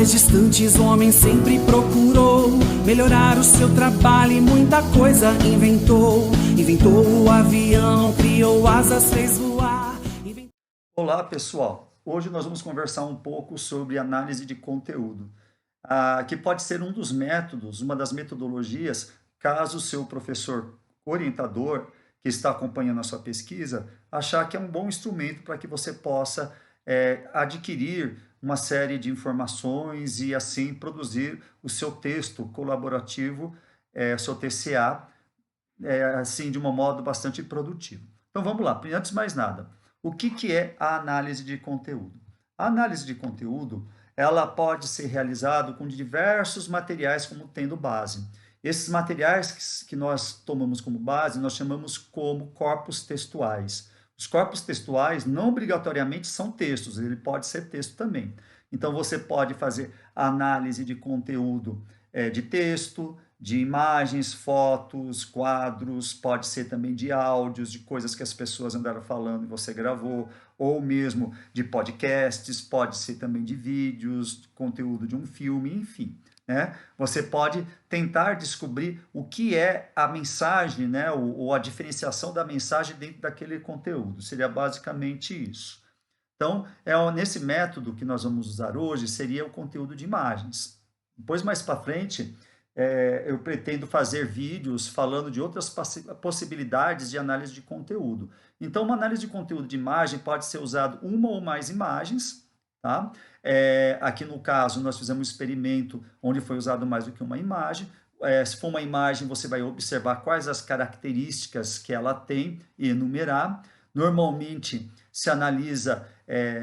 lugares distantes o homem sempre procurou melhorar o seu trabalho e muita coisa inventou. Inventou o avião, criou asas, fez voar. Olá pessoal, hoje nós vamos conversar um pouco sobre análise de conteúdo, que pode ser um dos métodos, uma das metodologias, caso o seu professor orientador, que está acompanhando a sua pesquisa, achar que é um bom instrumento para que você possa adquirir uma série de informações e assim produzir o seu texto colaborativo, seu TCA, assim de um modo bastante produtivo. Então vamos lá, antes de mais nada, o que é a análise de conteúdo? A análise de conteúdo, ela pode ser realizada com diversos materiais como tendo base. Esses materiais que nós tomamos como base, nós chamamos como corpos textuais. Os corpos textuais não obrigatoriamente são textos, ele pode ser texto também. Então você pode fazer análise de conteúdo de texto, de imagens, fotos, quadros, pode ser também de áudios, de coisas que as pessoas andaram falando e você gravou, ou mesmo de podcasts, pode ser também de vídeos, conteúdo de um filme, enfim. Né? Você pode tentar descobrir o que é a mensagem, né? ou a diferenciação da mensagem dentro daquele conteúdo. Seria basicamente isso. Então, nesse método que nós vamos usar hoje, seria o conteúdo de imagens. Depois, mais para frente, eu pretendo fazer vídeos falando de outras possibilidades de análise de conteúdo. Então, uma análise de conteúdo de imagem pode ser usado uma ou mais imagens. Tá? Aqui no caso, nós fizemos um experimento onde foi usado mais do que uma imagem. Se for uma imagem, você vai observar quais as características que ela tem e enumerar. Normalmente, se analisa,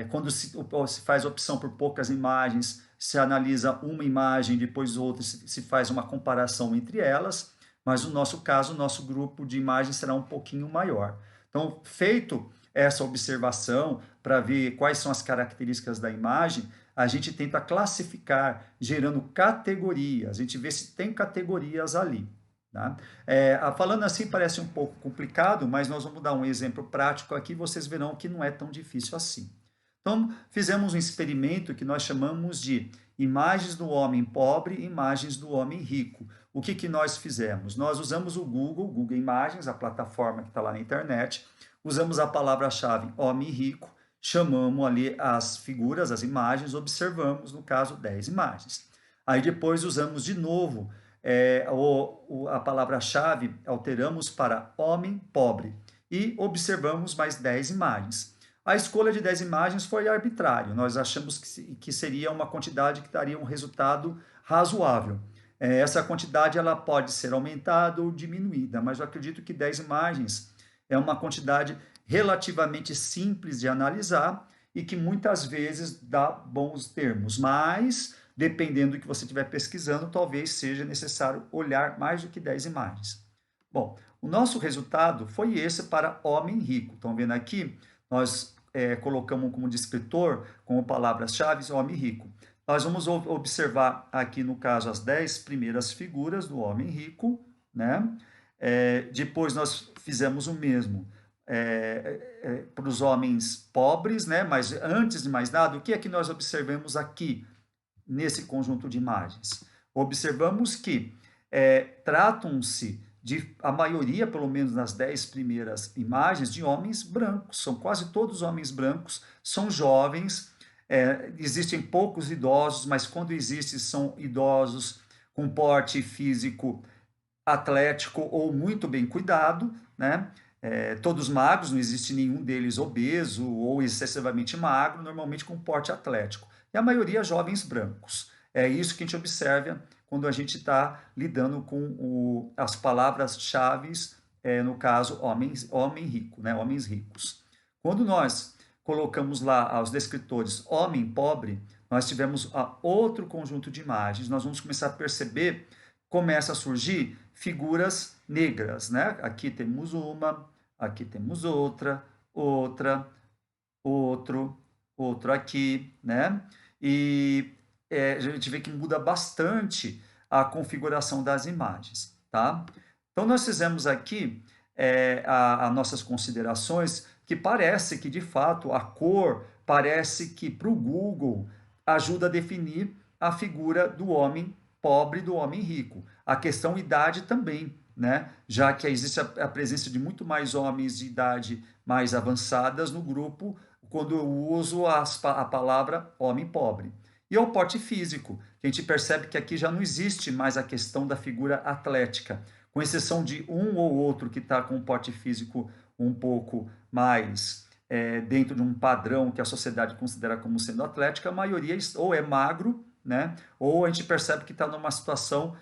quando se faz opção por poucas imagens, se analisa uma imagem, depois outra, se faz uma comparação entre elas, mas no nosso caso, o nosso grupo de imagens será um pouquinho maior. Então, feito essa observação para ver quais são as características da imagem, a gente tenta classificar, gerando categorias, a gente vê se tem categorias ali. Tá? Falando assim parece um pouco complicado, mas nós vamos dar um exemplo prático aqui, vocês verão que não é tão difícil assim. Então, fizemos um experimento que nós chamamos de imagens do homem pobre e imagens do homem rico. O que nós fizemos? Nós usamos o Google Imagens, a plataforma que está lá na internet, usamos a palavra-chave homem rico, chamamos ali as figuras, as imagens, observamos, no caso, 10 imagens. Aí depois usamos de novo a palavra-chave, alteramos para homem pobre e observamos mais 10 imagens. A escolha de 10 imagens foi arbitrária, nós achamos que seria uma quantidade que daria um resultado razoável. Essa quantidade ela pode ser aumentada ou diminuída, mas eu acredito que 10 imagens é uma quantidade relativamente simples de analisar e que muitas vezes dá bons termos, mas dependendo do que você estiver pesquisando, talvez seja necessário olhar mais do que 10 imagens. Bom, o nosso resultado foi esse para homem rico. Estão vendo aqui? Nós colocamos como descritor, como palavras-chave, homem rico. Nós vamos observar aqui, no caso, as 10 primeiras figuras do homem rico, né? Depois nós fizemos o mesmo para os homens pobres, né? Mas antes de mais nada, o que é que nós observamos aqui nesse conjunto de imagens? Observamos que tratam-se a maioria, pelo menos nas 10 primeiras imagens, de homens brancos. São quase todos homens brancos, são jovens, existem poucos idosos, mas quando existem são idosos com porte físico atlético ou muito bem cuidado, né? Todos magros, não existe nenhum deles obeso ou excessivamente magro, normalmente com porte atlético. E a maioria jovens brancos. É isso que a gente observa quando a gente está lidando com as palavras-chave, no caso, homem rico, né? Homens ricos. Quando nós colocamos lá aos descritores homem pobre, nós tivemos outro conjunto de imagens, nós vamos começar a perceber, começa a surgir figuras negras, né? Aqui temos uma, aqui temos outra, outro aqui, né? E a gente vê que muda bastante a configuração das imagens, tá? Então, nós fizemos aqui as nossas considerações, que parece que, de fato, a cor parece que, para o Google, ajuda a definir a figura do homem pobre e do homem rico. A questão idade também, né? Já que existe a presença de muito mais homens de idade mais avançadas no grupo, quando eu uso a palavra homem pobre. E o porte físico, que a gente percebe que aqui já não existe mais a questão da figura atlética, com exceção de um ou outro que está com um porte físico um pouco mais dentro de um padrão que a sociedade considera como sendo atlética, a maioria ou é magro, né? Ou a gente percebe que está numa situação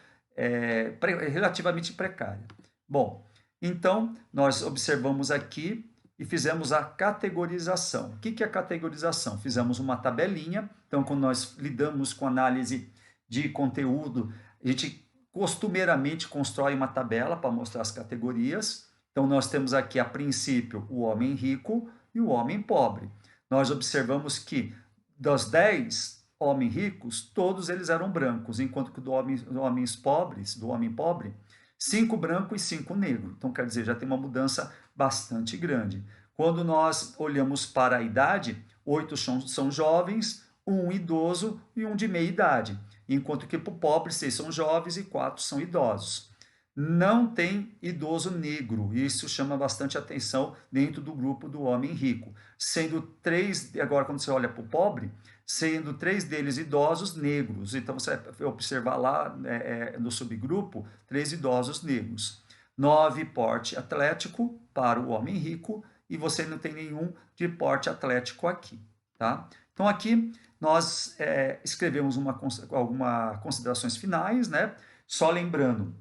relativamente precária. Bom, então nós observamos aqui e fizemos a categorização. O que é a categorização? Fizemos uma tabelinha. Então, quando nós lidamos com análise de conteúdo, a gente costumeiramente constrói uma tabela para mostrar as categorias. Então, nós temos aqui, a princípio, o homem rico e o homem pobre. Nós observamos que dos 10 homens ricos, todos eles eram brancos, enquanto que do homem pobre, 5 brancos e 5 negros. Então, quer dizer, já tem uma mudança bastante grande. Quando nós olhamos para a idade, 8 são jovens, 1 idoso e 1 de meia idade, enquanto que para o pobre 6 são jovens e 4 são idosos. Não tem idoso negro, isso chama bastante atenção dentro do grupo do homem rico, sendo 3, agora quando você olha para o pobre, sendo 3 deles idosos negros. Então você vai observar lá no subgrupo 3 idosos negros. 9 porte atlético para o homem rico e você não tem nenhum de porte atlético aqui, tá? Então aqui nós escrevemos algumas considerações finais, né? Só lembrando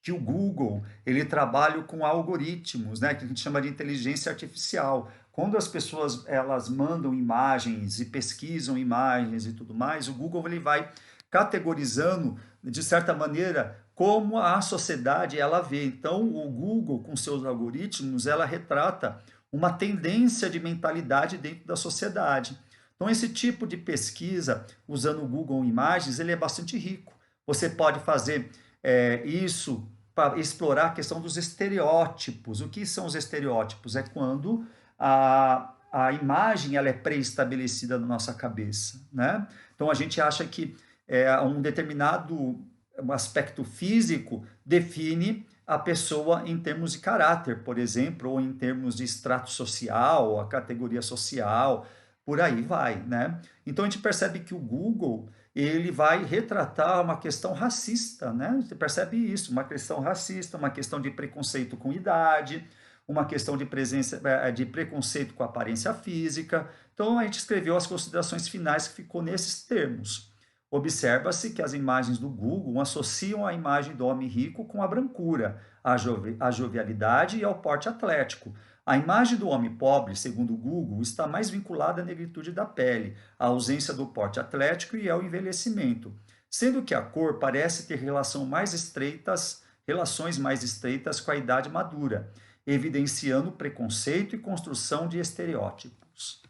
que o Google, ele trabalha com algoritmos, né, que a gente chama de inteligência artificial. Quando as pessoas elas mandam imagens e pesquisam imagens e tudo mais, o Google ele vai categorizando, de certa maneira, como a sociedade ela vê. Então, o Google, com seus algoritmos, ela retrata uma tendência de mentalidade dentro da sociedade. Então, esse tipo de pesquisa, usando o Google Imagens, ele é bastante rico. Você pode fazer isso para explorar a questão dos estereótipos. O que são os estereótipos? É quando a imagem ela é pré-estabelecida na nossa cabeça, né? Então a gente acha que um determinado aspecto físico define a pessoa em termos de caráter, por exemplo, ou em termos de extrato social, a categoria social, por aí vai, né? Então a gente percebe que o Google ele vai retratar uma questão racista, né? Você percebe isso, uma questão racista, uma questão de preconceito com idade, uma questão de preconceito com aparência física. Então a gente escreveu as considerações finais que ficou nesses termos. Observa-se que as imagens do Google associam a imagem do homem rico com a brancura, a jovialidade e ao porte atlético. A imagem do homem pobre, segundo o Google, está mais vinculada à negritude da pele, à ausência do porte atlético e ao envelhecimento, sendo que a cor parece ter relações mais estreitas com a idade madura, evidenciando preconceito e construção de estereótipos,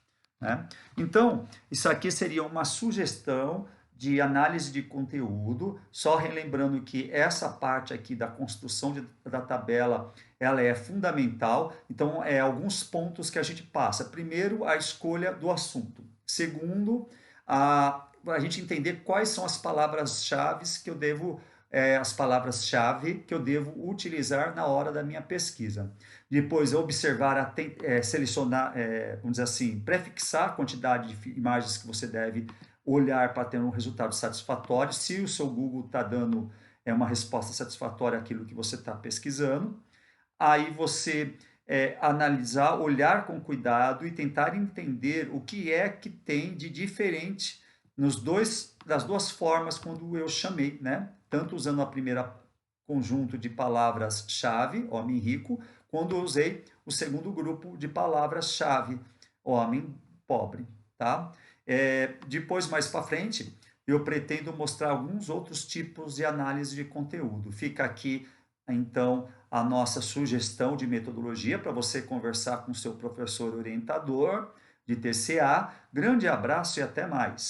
né? Então, isso aqui seria uma sugestão de análise de conteúdo, só relembrando que essa parte aqui da construção da tabela, ela é fundamental. Então, alguns pontos que a gente passa. Primeiro, a escolha do assunto. Segundo, a gente entender quais são as palavras-chave que eu devo utilizar na hora da minha pesquisa. Depois, observar, selecionar, vamos dizer assim, prefixar a quantidade de imagens que você deve olhar para ter um resultado satisfatório, se o seu Google está dando uma resposta satisfatória àquilo que você está pesquisando. Aí você analisar, olhar com cuidado e tentar entender o que é que tem de diferente das duas formas quando eu chamei, né? Tanto usando a primeira conjunto de palavras-chave, homem rico, quando eu usei o segundo grupo de palavras-chave, homem pobre, tá? Depois, mais para frente, eu pretendo mostrar alguns outros tipos de análise de conteúdo. Fica aqui, então, a nossa sugestão de metodologia para você conversar com seu professor orientador de TCA. Grande abraço e até mais!